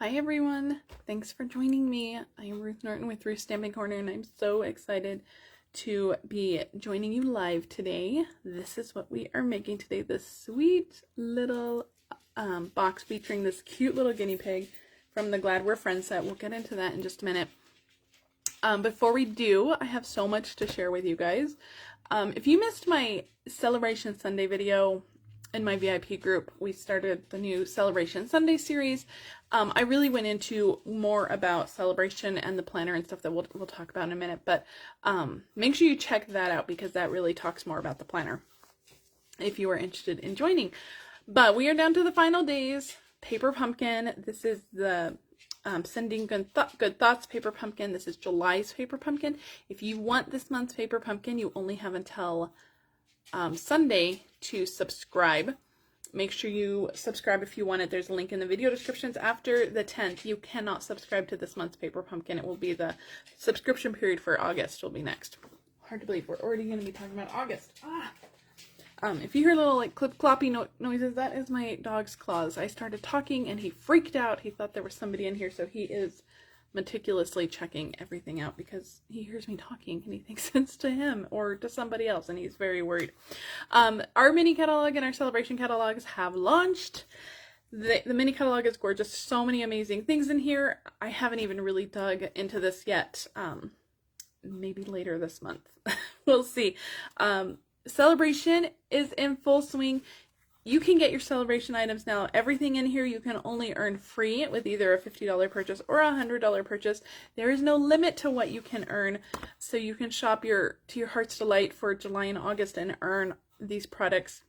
Hi everyone, thanks for joining me. I am Ruth Norton with Ruth Stamping Corner and I'm so excited to be joining you live today. This is what we are making today, this sweet little box featuring this cute little guinea pig from the Glad We're Friends set. We'll get into that in just a minute. Before we do, I have so much to share with you guys. If you missed my Celebration Sunday video in my VIP group, we started the new Celebration Sunday series. I really went into more about celebration and the planner and stuff that we'll talk about in a minute, but make sure you check that out because that really talks more about the planner if you are interested in joining. But we are down to the final days. Paper Pumpkin, this is the Sending Good Thoughts Paper Pumpkin. This is July's Paper Pumpkin. If you want this month's Paper Pumpkin, you only have until Sunday to subscribe. Make sure you subscribe if you want it. There's a link in the video descriptions. After the 10th, you cannot subscribe to this month's Paper Pumpkin. It will be the subscription period for August will be next. Hard to believe we're already going to be talking about August. If you hear little like clip cloppy noises, that is my dog's claws. I started talking and he freaked out. He thought there was somebody in here, so he is meticulously checking everything out because he hears me talking and he thinks it's to him or to somebody else and he's very worried. Our mini catalog and our celebration catalogs have launched. The mini catalog is gorgeous. So many amazing things in here. I haven't even really dug into this yet. Maybe later this month. We'll see. Celebration is in full swing. You can get your celebration items now. Everything in here you can only earn free with either a $50 purchase or a $100 purchase. There is no limit to what you can earn, so you can shop to your heart's delight for July and August and earn these products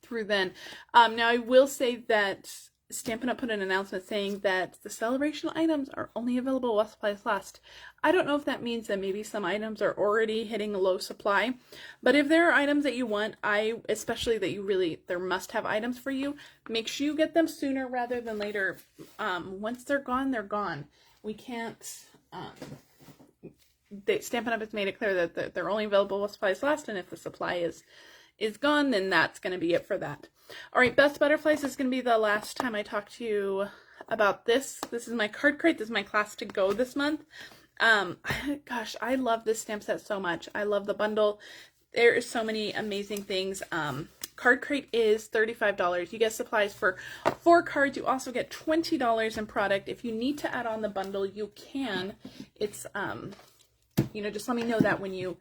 through then. Now I will say that Stampin' Up! Put an announcement saying that the celebration items are only available while supplies last. I don't know if that means that maybe some items are already hitting a low supply, but if there are items that you want, especially that they're must-have items for you, make sure you get them sooner rather than later. Once they're gone, they're gone. We can't, Stampin' Up! Has made it clear that they're only available while supplies last, and if the supply is gone, then that's going to be it for that. All right, Best Butterflies is going to be the last time I talk to you about this. This is my card crate. This is my class to go this month. Gosh, I love this stamp set so much. I love the bundle. There is so many amazing things. Card crate is $35. You get supplies for 4 cards. You also get $20 in product. If you need to add on the bundle, you can. It's just let me know that when you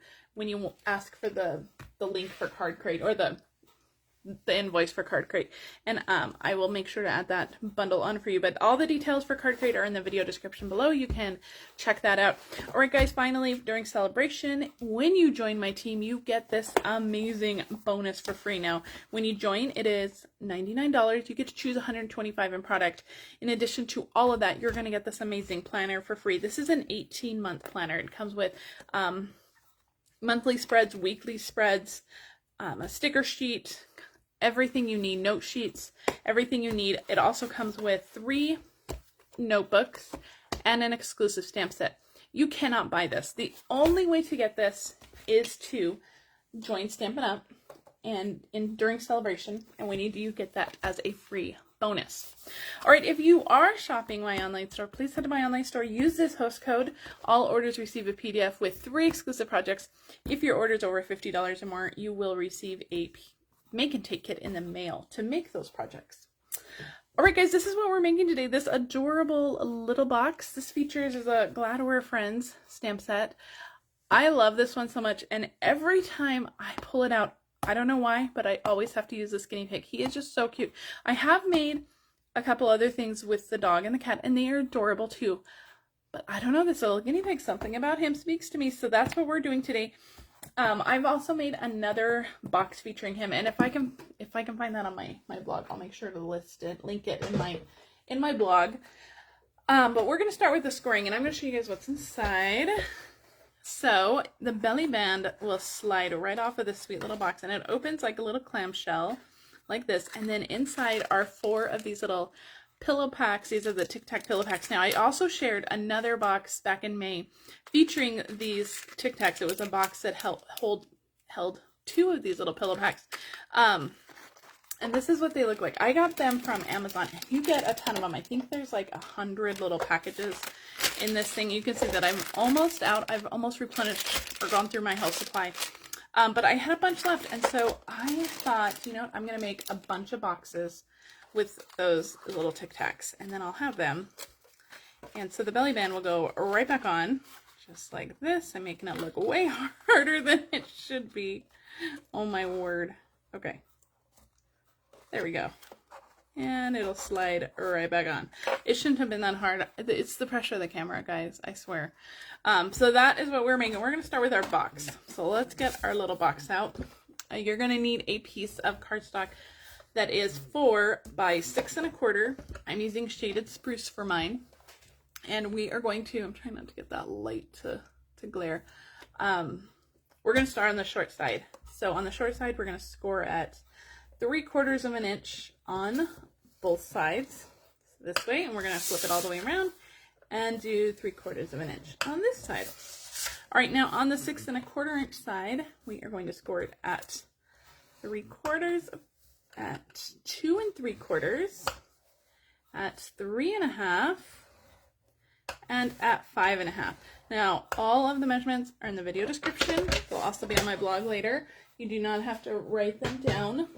ask for the link for Card Crate or the invoice for Card Crate, and I will make sure to add that bundle on for you. But all the details for Card Crate are in the video description below. You can check that out. All right, guys, finally, during celebration, when you join my team, you get this amazing bonus for free. Now, when you join, it is $99. You get to choose $125 in product. In addition to all of that, you're going to get this amazing planner for free. This is an 18-month planner. It comes with monthly spreads, weekly spreads, a sticker sheet, everything you need, note sheets, everything you need. It also comes with 3 notebooks and an exclusive stamp set. You cannot buy this. The only way to get this is to join Stampin' Up! And during celebration, and you get that as a free bonus. All right, if you are shopping my online store, please head to my online store. Use this host code. All orders receive a PDF with 3 exclusive projects. If your order is over $50 or more, you will receive a make and take kit in the mail to make those projects. All right, guys, this is what we're making today. This adorable little box. This features a Glad We're Friends stamp set. I love this one so much, and every time I pull it out, I don't know why, but I always have to use this guinea pig. He is just so cute. I have made a couple other things with the dog and the cat, and they are adorable too. But I don't know, this little guinea pig, something about him speaks to me, so that's what we're doing today. I've also made another box featuring him, and if I can find that on my blog, I'll make sure to link it in my blog. But we're gonna start with the scoring, and I'm gonna show you guys what's inside. So the belly band will slide right off of this sweet little box, and it opens like a little clamshell like this, and then inside are 4 of these little pillow packs. These are the Tic Tac pillow packs. Now, I also shared another box back in May featuring these Tic Tacs. It was a box that held 2 of these little pillow packs. And this is what they look like. I got them from Amazon. You get a ton of them. I think there's like 100 little packages in this thing. You can see that I'm almost out. I've almost replenished or gone through my health supply. But I had a bunch left. And so I thought, you know what, I'm going to make a bunch of boxes with those little Tic Tacs. And then I'll have them. And so the belly band will go right back on. Just like this. I'm making it look way harder than it should be. Oh my word. Okay. There we go. And it'll slide right back on. It shouldn't have been that hard. It's the pressure of the camera, guys. I swear. So that is what we're making. We're going to start with our box. So let's get our little box out. You're going to need a piece of cardstock that is 4 by 6 1/4. I'm using shaded spruce for mine. And we are going to, I'm trying not to get that light to glare. We're going to start on the short side. So on the short side, we're going to score at 3/4 of an inch on both sides this way, and we're going to flip it all the way around and do 3/4 of an inch on this side. All right, now on the 6 1/4 inch side, we are going to score it at 3/4, at 2 3/4, at 3 1/2, and at 5 1/2. Now, all of the measurements are in the video description. They'll also be on my blog later. You do not have to write them down.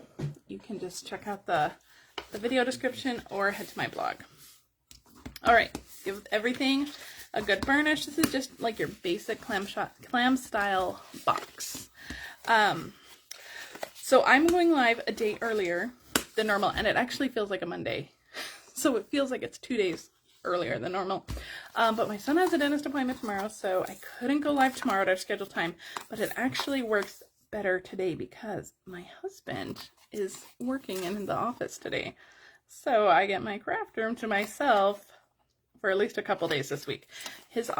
You can just check out the video description or head to my blog. All right, give everything a good burnish. This is just like your basic clam style box. So I'm going live a day earlier than normal, and it actually feels like a Monday. So it feels like it's 2 days earlier than normal. But my son has a dentist appointment tomorrow, so I couldn't go live tomorrow at our scheduled time, but it actually works better today because my husband is working in the office today. So I get my craft room to myself for at least a couple days this week. His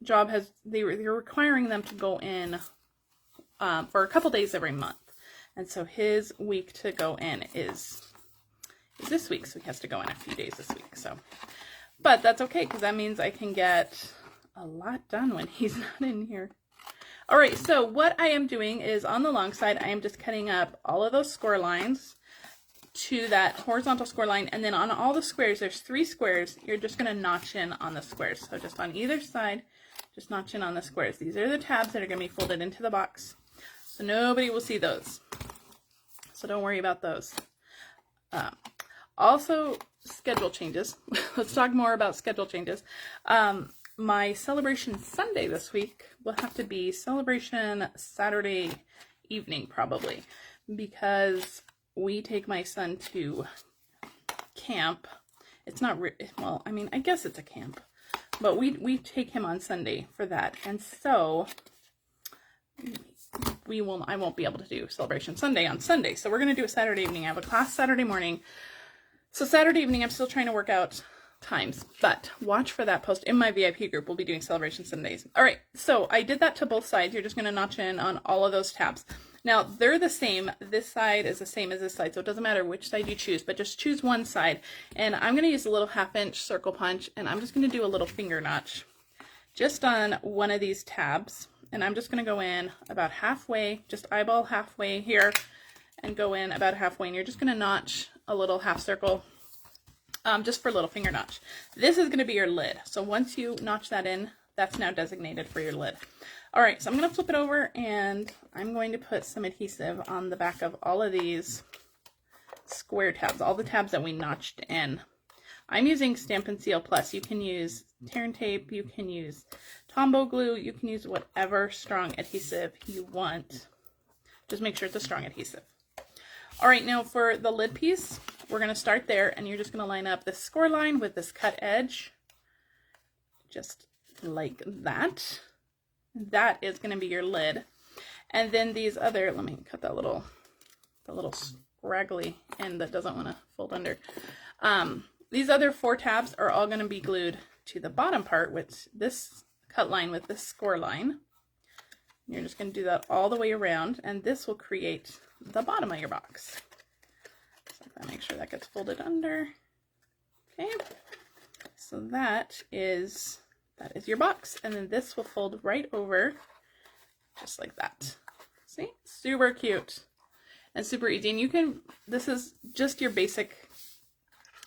job has, they're requiring them to go in for a couple days every month. And so his week to go in is this week. So he has to go in a few days this week. So, but that's okay, because that means I can get a lot done when he's not in here. All right, so what I am doing is on the long side, I am just cutting up all of those score lines to that horizontal score line. And then on all the squares, there's 3 squares. You're just going to notch in on the squares. So just on either side, just notch in on the squares. These are the tabs that are going to be folded into the box. So nobody will see those. So don't worry about those. Also, schedule changes. Let's talk more about schedule changes. My celebration Sunday this week will have to be celebration Saturday evening, probably, because we take my son to camp. It's not, well, I mean, I guess it's a camp, but we take him on Sunday for that. And so I won't be able to do celebration Sunday on Sunday. So we're going to do it Saturday evening. I have a class Saturday morning. So Saturday evening, I'm still trying to work out times, but watch for that post in my VIP group. We'll be doing celebration Sundays. All right, so I did that to both sides. You're just going to notch in on all of those tabs. Now they're the same. This side is the same as this side, so it doesn't matter which side you choose, but just choose one side. And I'm going to use a little 1/2 inch circle punch, and I'm just going to do a little finger notch just on one of these tabs. And I'm just going to go in about halfway, just eyeball halfway here, and go in about halfway. And you're just going to notch a little half circle. Just for a little finger notch. This is going to be your lid. So once you notch that in, that's now designated for your lid. All right, so I'm going to flip it over, and I'm going to put some adhesive on the back of all of these square tabs, all the tabs that we notched in. I'm using Stampin' Seal Plus. You can use tear and tape, you can use Tombow glue, you can use whatever strong adhesive you want. Just make sure it's a strong adhesive. All right, now for the lid piece, we're going to start there, and you're just going to line up this score line with this cut edge, just like that. That is going to be your lid. And then these other, let me cut that the little scraggly end that doesn't want to fold under. These other 4 tabs are all going to be glued to the bottom part with this cut line with this score line. You're just going to do that all the way around, and this will create the bottom of your box. So if I make sure that gets folded under. Okay, so that is your box, and then this will fold right over just like that. See, super cute. and super easy. And you can, this is just your basic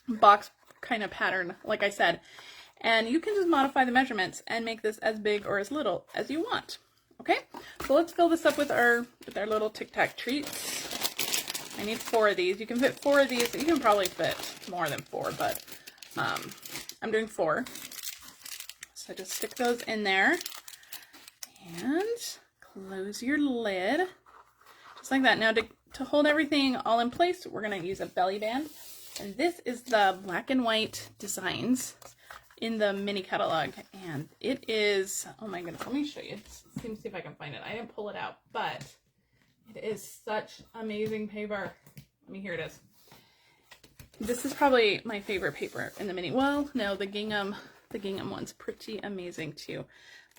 box kind of pattern, like I said. And you can just modify the measurements and make this as big or as little as you want. Okay, so let's fill this up with our little Tic Tac treats. I need 4 of these. You can fit 4 of these. You can probably fit more than 4, but I'm doing 4. So just stick those in there and close your lid, just like that. Now to hold everything all in place, we're gonna use a belly band. And this is the black and white designs in the mini catalog, and it is, oh my goodness, let me show you. Let me see if I can find it. I didn't pull it out, but it is such amazing paper. Here it is. This is probably my favorite paper in the mini. Well, no, the gingham one's pretty amazing too.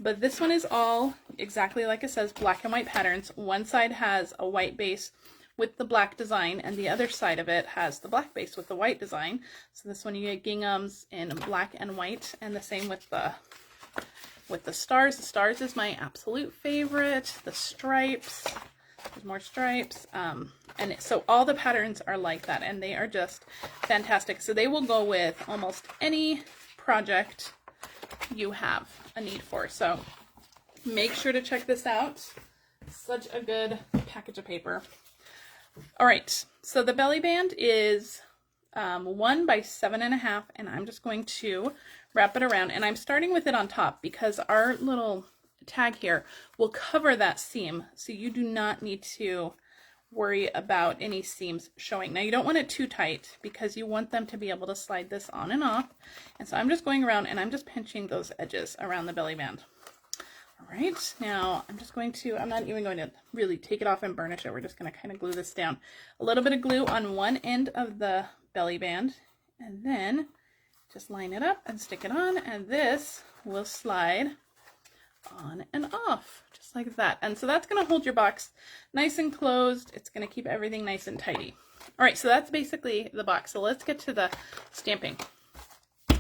But this one is all exactly like it says, black and white patterns. One side has a white base with the black design, and the other side of it has the black base with the white design. So this one you get ginghams in black and white, and the same with the stars. The stars is my absolute favorite. The stripes, there's more stripes, and so all the patterns are like that, and they are just fantastic. So they will go with almost any project you have a need for. So make sure to check this out. Such a good package of paper. All right, so the belly band is 1 by 7.5, and I'm just going to wrap it around, and I'm starting with it on top because our little tag here will cover that seam, so you do not need to worry about any seams showing. Now you don't want it too tight because you want them to be able to slide this on and off, and so I'm just going around and I'm just pinching those edges around the belly band. All right, now I'm not even going to really take it off and burnish it. We're just going to kind of glue this down. A little bit of glue on one end of the belly band, and then just line it up and stick it on, and this will slide on and off, just like that. And so that's going to hold your box nice and closed. It's going to keep everything nice and tidy. All right, so that's basically the box. So let's get to the stamping.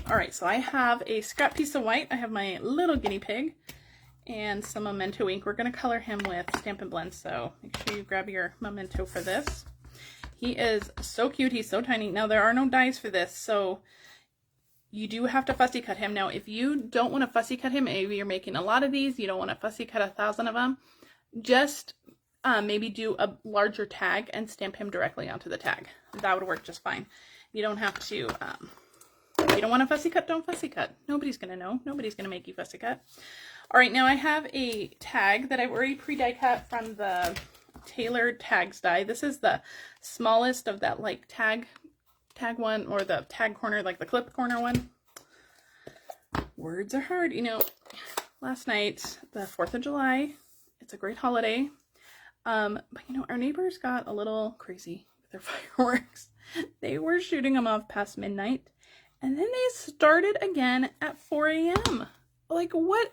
All right, so I have a scrap piece of white. I have my little guinea pig and some Memento ink. We're going to color him with Stampin' Blend, so make sure you grab your Memento for this. He is so cute. He's so tiny. Now, there are no dies for this, so you do have to fussy cut him. Now, if you don't want to fussy cut him, maybe you're making a lot of these, you don't want to fussy cut 1,000 of them, just maybe do a larger tag and stamp him directly onto the tag. That would work just fine. You don't have to, if you don't want to fussy cut, don't fussy cut. Nobody's going to know. Nobody's going to make you fussy cut. All right, now I have a tag that I've already pre-die cut from the Tailored Tags die. This is the smallest of that, like, tag one, or the tag corner, like the clip corner one. Words are hard. You know, last night, the 4th of July, it's a great holiday. But you know, our neighbors got a little crazy with their fireworks. They were shooting them off past midnight, and then they started again at 4 a.m. Like, what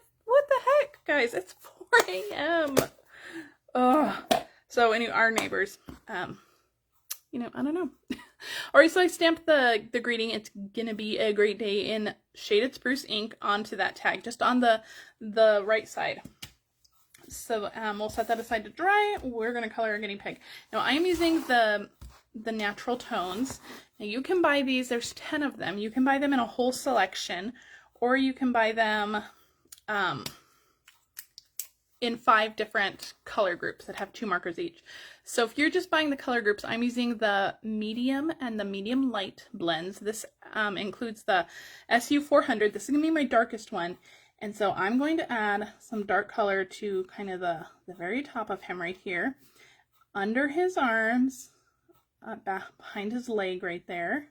the heck, guys? It's 4 a.m. Oh, so anyway, our neighbors, you know, I don't know. All right, so I stamped the greeting, "It's gonna be a great day," in shaded spruce ink onto that tag, just on the right side. So we'll set that aside to dry. We're gonna color our guinea pig. Now I'm using the natural tones. Now you can buy these. There's 10 of them. You can buy them in a whole selection, or you can buy them in 5 different color groups that have 2 markers each. So if you're just buying the color groups, I'm using the medium and the medium light blends. This includes the SU 400. This is going to be my darkest one. And so I'm going to add some dark color to kind of the very top of him right here, under his arms, behind his leg right there,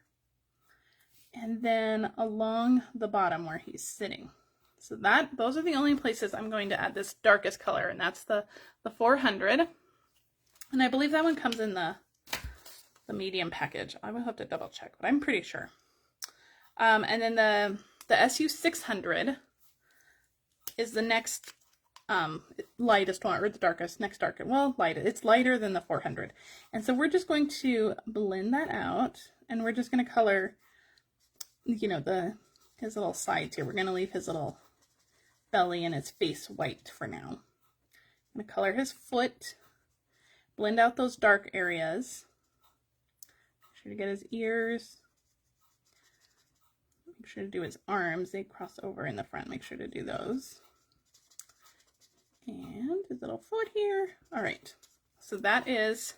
and then along the bottom where he's sitting. So those are the only places I'm going to add this darkest color, and that's the 400. And I believe that one comes in the medium package. I will have to double check, but I'm pretty sure. And then the SU 600 is the next lightest one, or the darkest, next darkest. Well, it's lighter than the 400. And so we're just going to blend that out, and we're just going to color, you know, his little sides here. We're going to leave his little belly and his face white for now. I'm going to color his foot blend out those dark areas. Make sure to get his ears. Make sure to do his arms. They cross over in the front. Make sure to do those. And his little foot here. All right. So that's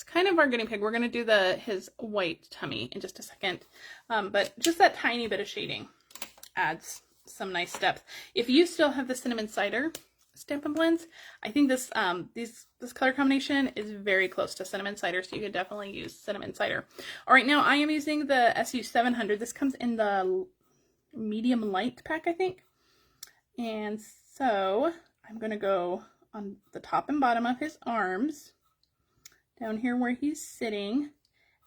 kind of our guinea pig. We're going to do his white tummy in just a second. But just that tiny bit of shading adds some nice depth. If you still have the cinnamon cider Stampin' Blends, I think this color combination is very close to cinnamon cider, so you could definitely use cinnamon cider. All right, now I am using the SU700. This comes in the medium light pack, I think. And so I'm going to go on the top and bottom of his arms, down here where he's sitting,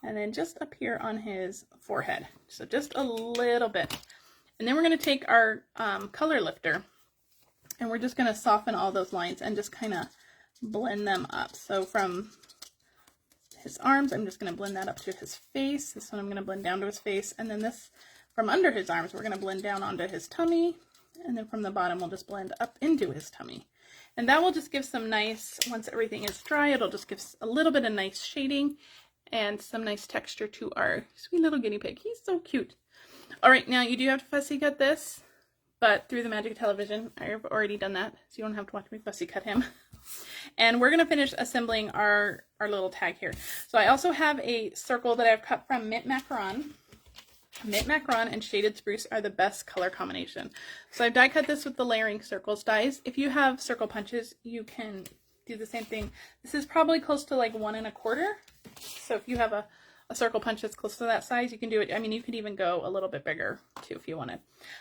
and then just up here on his forehead. So just a little bit. And then we're going to take our color lifter, and we're just going to soften all those lines and just kind of blend them up. So from his arms, I'm just going to blend that up to his face. This one I'm going to blend down to his face. And then this, from under his arms, we're going to blend down onto his tummy. And then from the bottom, we'll just blend up into his tummy. And that will just give some nice, once everything is dry, it'll just give a little bit of nice shading and some nice texture to our sweet little guinea pig. He's so cute. All right, now you do have to fussy cut this, but through the magic of television, I've already done that, so you don't have to watch me fussy cut him. And we're going to finish assembling our little tag here. So I also have a circle that I've cut from Mint Macaron. Mint Macaron and Shaded Spruce are the best color combination. So I've die cut this with the layering circles dies. If you have circle punches, you can do the same thing. This is probably close to like 1 1/4. So if you have a circle punch that's close to that size, you can do it. I mean, you could even go a little bit bigger too if you wanted.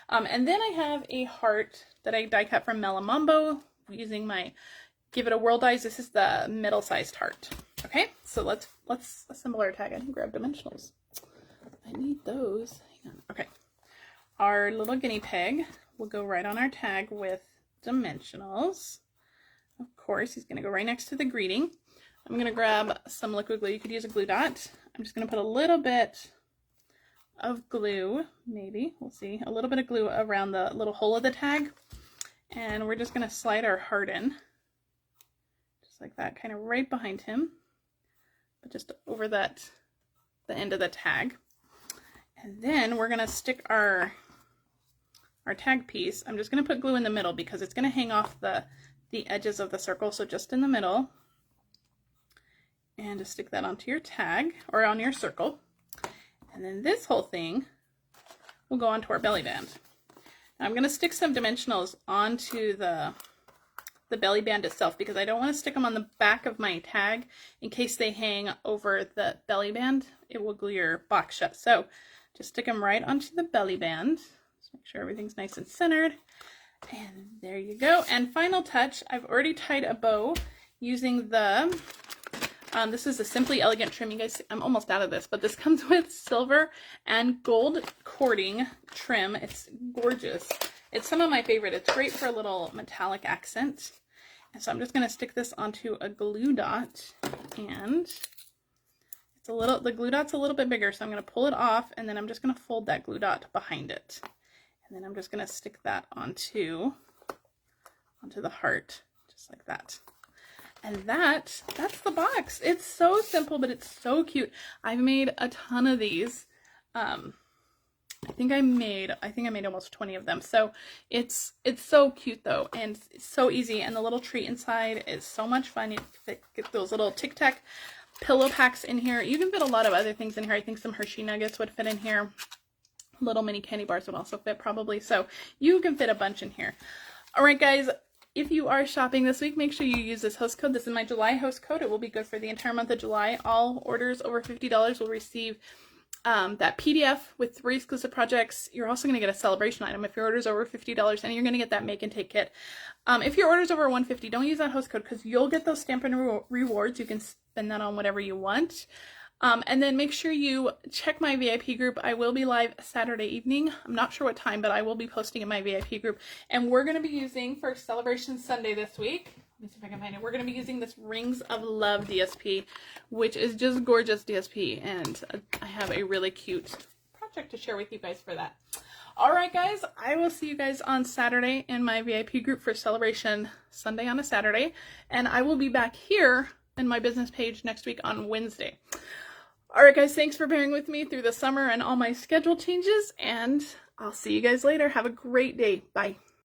And then I have a heart that I die cut from Melon Mambo using my Give It a Whirl dies. This is the middle-sized heart. Okay, so let's assemble our tag. I didn't grab dimensionals. I need those. Hang on. Okay. Our little guinea pig will go right on our tag with dimensionals. Of course, he's going to go right next to the greeting. I'm going to grab some liquid glue. You could use a glue dot. I'm just going to put a little bit of glue, maybe. We'll see. A little bit of glue around the little hole of the tag. And we're just going to slide our heart in. Just like that, kind of right behind him. But just over the end of the tag. And then we're going to stick our tag piece. I'm just going to put glue in the middle because it's going to hang off the edges of the circle. So just in the middle. And just stick that onto your tag or on your circle. And then this whole thing will go onto our belly band. Now I'm going to stick some dimensionals onto the belly band itself because I don't want to stick them on the back of my tag in case they hang over the belly band. It will glue your box shut. So just stick them right onto the belly band. Just make sure everything's nice and centered. And there you go. And final touch, I've already tied a bow using the, this is a Simply Elegant trim. You guys, I'm almost out of this, but this comes with silver and gold cording trim. It's gorgeous. It's some of my favorite. It's great for a little metallic accent. And so I'm just going to stick this onto a glue dot, and it's the glue dot's a little bit bigger, so I'm going to pull it off, and then I'm just going to fold that glue dot behind it. And then I'm just going to stick that onto the heart, just like that. And that's the box. It's so simple, but it's so cute. I've made a ton of these. I think I made almost 20 of them. So it's so cute though, and it's so easy. And the little treat inside is so much fun. You get those little Tic Tac pillow packs in here. You can fit a lot of other things in here. I think some Hershey nuggets would fit in here. Little mini candy bars would also fit probably. So you can fit a bunch in here. All right, guys. If you are shopping this week, make sure you use this host code. This is my July host code. It will be good for the entire month of July. All orders over $50 will receive that PDF with 3 exclusive projects. You're also going to get a celebration item if your order is over $50, and you're going to get that make and take kit. If your order is over $150, don't use that host code because you'll get those Stampin' rewards. You can spend that on whatever you want. And then make sure you check my VIP group. I will be live Saturday evening. I'm not sure what time, but I will be posting in my VIP group. And we're going to be using, for Celebration Sunday this week, let me see if I can find it. We're going to be using this Rings of Love DSP, which is just gorgeous DSP. And I have a really cute project to share with you guys for that. All right, guys, I will see you guys on Saturday in my VIP group for Celebration Sunday on a Saturday. And I will be back here and my business page next week on Wednesday. All right, guys, thanks for bearing with me through the summer and all my schedule changes, and I'll see you guys later. Have a great day. Bye.